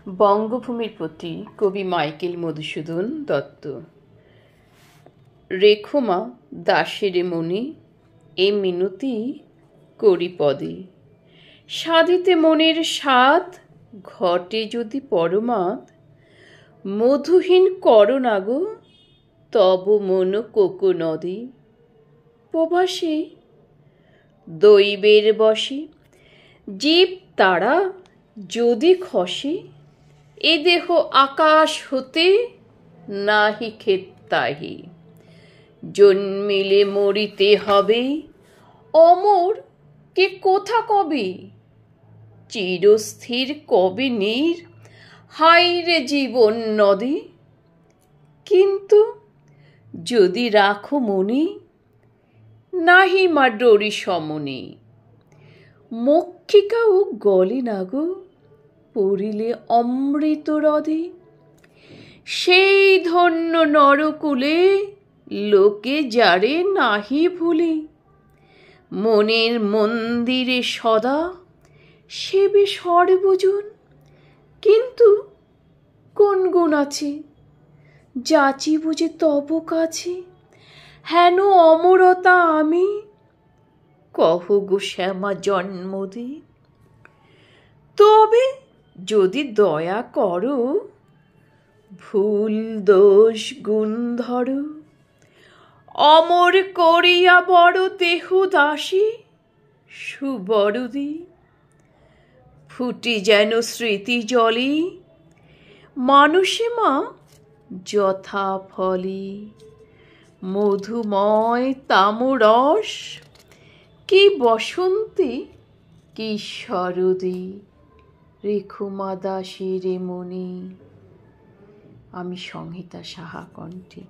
বঙ্গভূমির প্রতি কবি মাইকেল মধুসূদন দত্ত। রেখো মা দাসের মনি এ মিনতি করি পদে, সাধিতে মনের স্বাদ ঘটে যদি পরমাদ, মধুহীন করো না গো তব মন কোকো নদী। প্রবাসে দৈবের বশে জীব তারা যদি খসে, এ দেহ আকাশ হতে নাহি ক্ষেত তাহি। জন্মিলে মরিতে হবে, অমর কে কোথা কবে, চিরস্থির কবে নীর হাইরে জীবন নদী। কিন্তু যদি রাখো মনি নাহি মা ডোরি সমনি, মক্ষিকাও গলে না গো পড়িলে অমৃত হ্রদে। সেই ধন্য নরকুলে লোকে যারে নাহি ভুলে, মনের মন্দিরে সদা সেবে সর্বজন। কিন্তু কোন গুণ আছে যাচি বুঝে তব কাছে, হেন অমরতা আমি কহ গো শ্যামা জন্মদি। তবে যদি দয়া করো ভুল দোষ গুণ ধরো, অমর করিয়া বড় দেহ দাসী সুবরদি। ফুটি যেন স্মৃতি জলে মানুষে মা যথা ফলে, মধুময় তামরস কি বসন্তে কি শরদে। রেখো মা দাসের মনি। আমি সংহিতা সাহা কণ্ঠে।